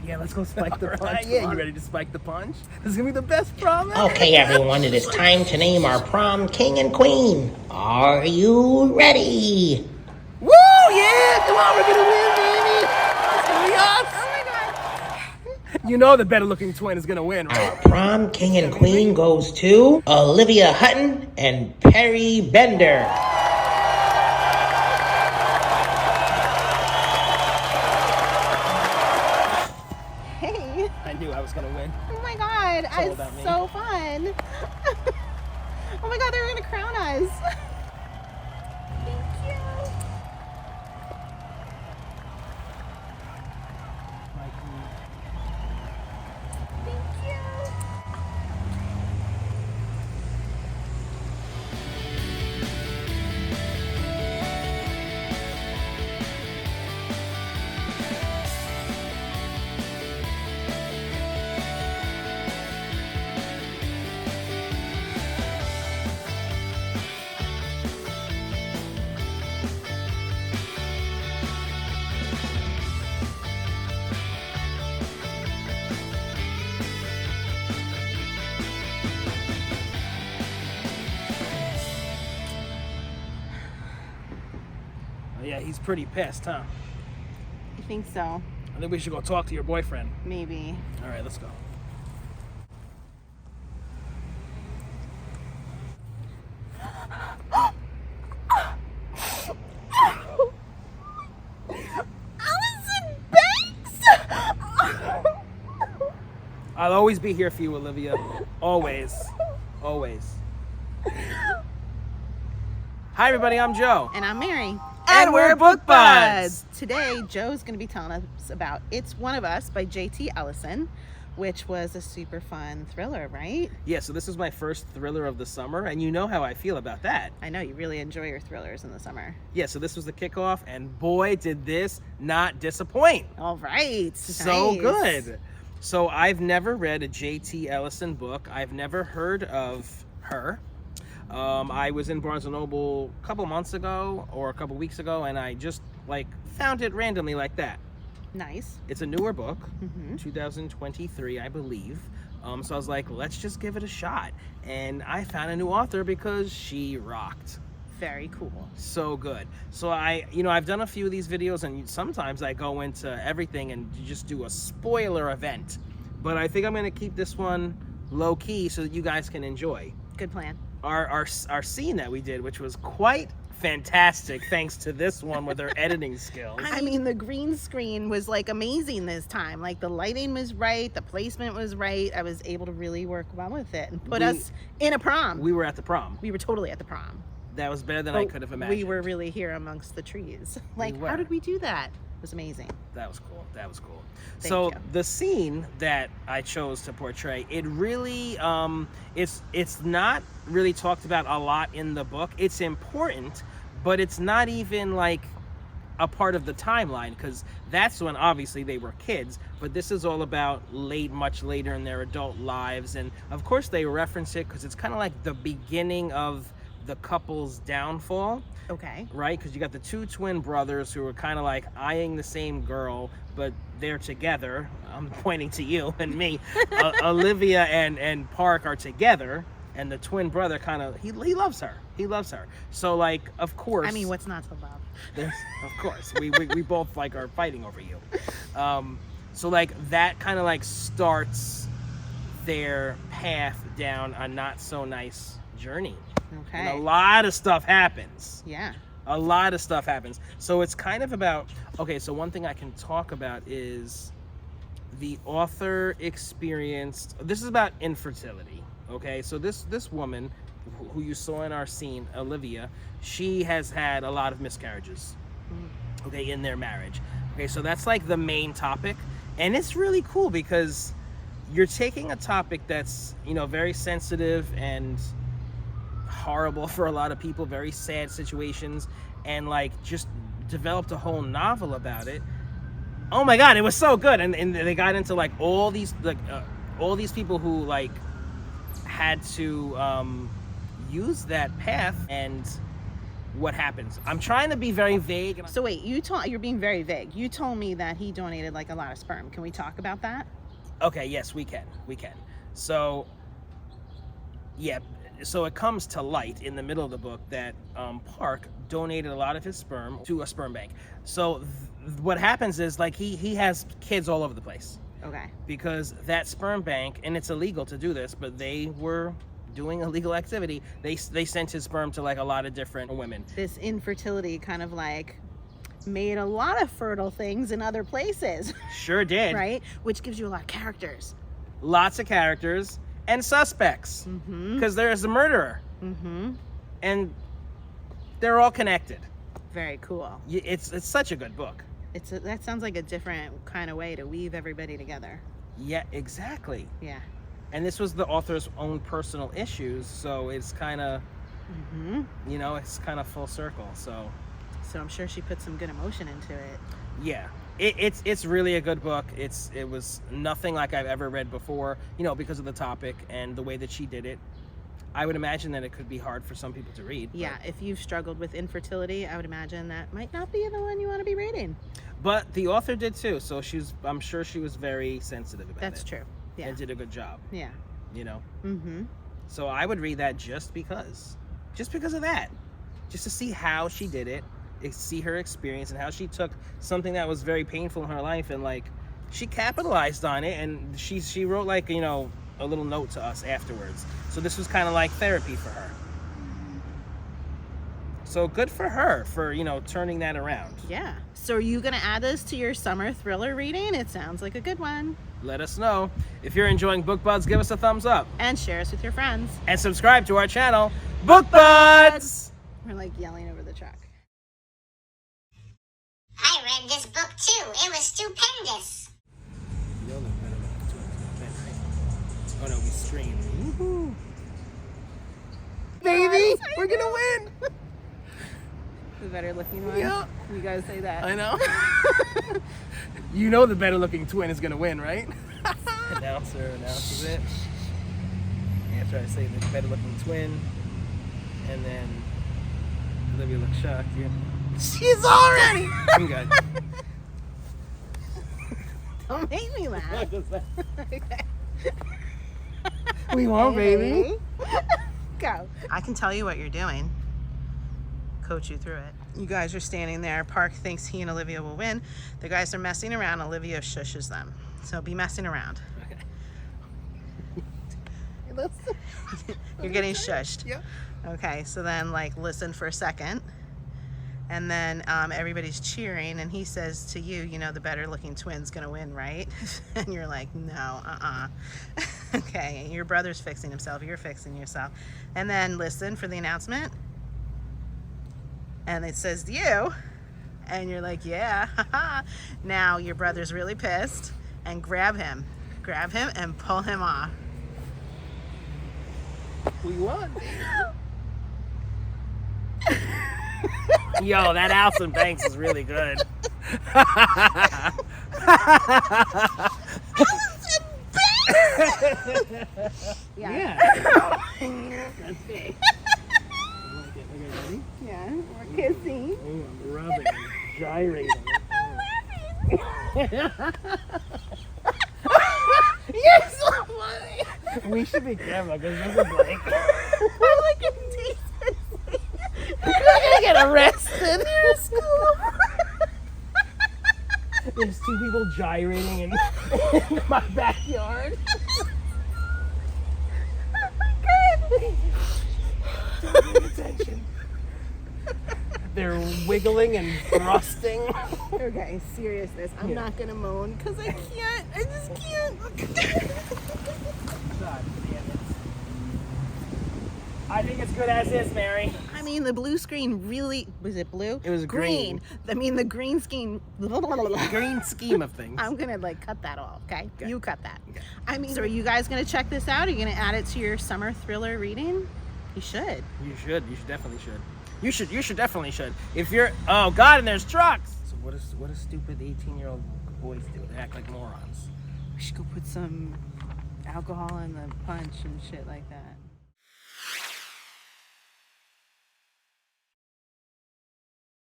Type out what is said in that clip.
Yeah, let's go spike the punch. Right, yeah, you ready to spike the punch? This is gonna be the best prom ever. Okay, everyone, it is time to name our prom king and queen. Are you ready? Woo! Yeah! Come on, we're gonna win, baby! It's gonna be us! Oh my god. You know the better looking twin is gonna win, Our right? prom king and queen goes to Olivia Hutton and Perry Bender. Hey. I knew I was gonna win. Oh my god. all It's about me. so fun. Oh my god, they're gonna crown us. Thank you. Thank you. Oh, yeah, he's pretty pissed, huh? I think so. I think we should go talk to your boyfriend. Maybe. All right, let's go. Ellison Banks! I'll always be here for you, Olivia. Always. Always. Hi, everybody. I'm Joe. And I'm Mary. And we're Book Buds. Today, Joe's going to be telling us about It's One of Us by J.T. Ellison, which was a super fun thriller, right? Yeah, so this is my first thriller of the summer, and you know how I feel about that. I know you really enjoy your thrillers in the summer. Yeah, so this was the kickoff, and boy, did this not disappoint. All right. So Nice. good. So I've never read a J.T. Ellison book. I've never heard of her. I was in Barnes & Noble a couple months ago or a couple weeks ago, and I just found it randomly like that. Nice. It's a newer book, Mm-hmm. 2023, I believe. So I was like, let's just give it a shot. And I found a new author because she rocked. Very cool. So good. So I've done a few of these videos, and sometimes I go into everything and just do a spoiler event. But I think I'm going to keep this one low key so that you guys can enjoy Good plan. our scene that we did, which was quite fantastic thanks to this one with her editing skills. I mean, the green screen was amazing this time. The lighting was right, the placement was right. I was able to really work well with it and put us in a prom. We were at the prom. We were totally at the prom. That was better than I could have imagined. We were really here amongst the trees. We were. How did we do that? It was amazing. That was cool. That was cool. Thank So you. the scene that I chose to portray, it really, it's not really talked about a lot in the book. It's important, but it's not even a part of the timeline, because that's when obviously they were kids. But this is all about much later in their adult lives, and of course they reference it because it's kind of like the beginning of the couple's downfall. Okay. Right? Because you got the two twin brothers who are kind of eyeing the same girl, but they're together. I'm pointing to you and me. Olivia and Park are together, and the twin brother he loves her. He loves her. So of course. I mean, what's not to love? Of course, we both are fighting over you. So that kind of starts their path down a not so nice journey. Okay. And a lot of stuff happens. Yeah. A lot of stuff happens. So it's kind of about, okay, so one thing I can talk about is the author experienced, this is about infertility, okay? So this woman who you saw in our scene, Olivia, she has had a lot of miscarriages, okay, in their marriage. Okay, so that's the main topic. And it's really cool because you're taking a topic that's, very sensitive and horrible for a lot of people, very sad situations, and just developed a whole novel about it. Oh my god, it was so good. And they got into all these people who had to use that path, and what happens. I'm trying to be very vague. And So wait, you're being very vague. You told me that he donated like a lot of sperm. Can we talk about that? Okay, yes, we can. So, yeah, so it comes to light in the middle of the book that Park donated a lot of his sperm to a sperm bank. So what happens is, like, he has kids all over the place. Okay. Because that sperm bank, and it's illegal to do this, but they were doing illegal activity. They sent his sperm to like a lot of different women. This infertility kind of like made a lot of fertile things in other places. Sure did. Right? Which gives you a lot of characters. Lots of characters and suspects. Because there's a murderer. And they're all connected. Very cool. It's such a good book. That sounds like a different kind of way to weave everybody together. Yeah, exactly. Yeah. And this was the author's own personal issues, so it's kind of, you know, it's kind of full circle. So I'm sure she put some good emotion into it. Yeah, it's really a good book. It was nothing like I've ever read before, you know, because of the topic and the way that she did it. I would imagine that it could be hard for some people to read. Yeah, if you've struggled with infertility, I would imagine that might not be the one you want to be reading. But the author did too, so I'm sure she was very sensitive about it. That's true. Yeah. And did a good job. Yeah. You know? So I would read that just because of that. Just to see how she did it, see her experience, and how she took something that was very painful in her life and like she capitalized on it, and she wrote like, you know, a little note to us afterwards. So this was kind of like therapy for her. So good for her for, you know, turning that around. Yeah. So are you going to add this to your summer thriller reading? It sounds like a good one. Let us know. If you're enjoying Book Buds, give us a thumbs up. And share us with your friends. And subscribe to our channel, Book Buds! We're like yelling over the truck. I read this book too. It was stupendous. Oh no, we stream. Woohoo. Baby, we're gonna win. The better looking one? Yeah. You gotta say that. I know. You know the better looking twin is gonna win, right? Announcer announces it. After I say the better looking twin, and then Olivia looks shocked. Yeah. She's already. I'm good. Don't make me laugh. We won, baby. Go. I can tell you what you're doing. Coach you through it. You guys are standing there. Park thinks he and Olivia will win. The guys are messing around. Olivia shushes them. So be messing around. Okay. You're getting shushed. Yeah. Okay, so then like listen for a second. And then everybody's cheering, and he says to you, you know, the better looking twin's gonna win, right? And you're like, no, Okay, your brother's fixing himself, you're fixing yourself. And then listen for the announcement. And it says to you, and you're like, yeah, haha. Now your brother's really pissed, and grab him and pull him off. We won. Yo, that Ellison Banks is really good. Yeah. That's big. Okay, ready? Yeah, we're kissing. Oh, I'm rubbing and gyrating. You're so funny. We should be careful because this is like. We're like indecent. You're gonna get arrested. Near school. There's two people gyrating in my backyard. Don't pay attention. They're wiggling and thrusting. Okay, seriousness. I'm not gonna moan because I can't. I just can't. God damn it. I think it's good as is, Mary. I mean, the blue screen really was it blue? It was green. I mean, the green scheme. Green scheme of things. I'm gonna like cut that off. Okay, Okay. you cut that. Okay. I mean, so are you guys gonna check this out? Are you gonna add it to your summer thriller reading? You should. You should. You should definitely should. You should definitely should. If you're, oh God, and there's trucks. So what does stupid 18-year-old boys do? They act like morons. We should go put some alcohol in the punch and shit like that.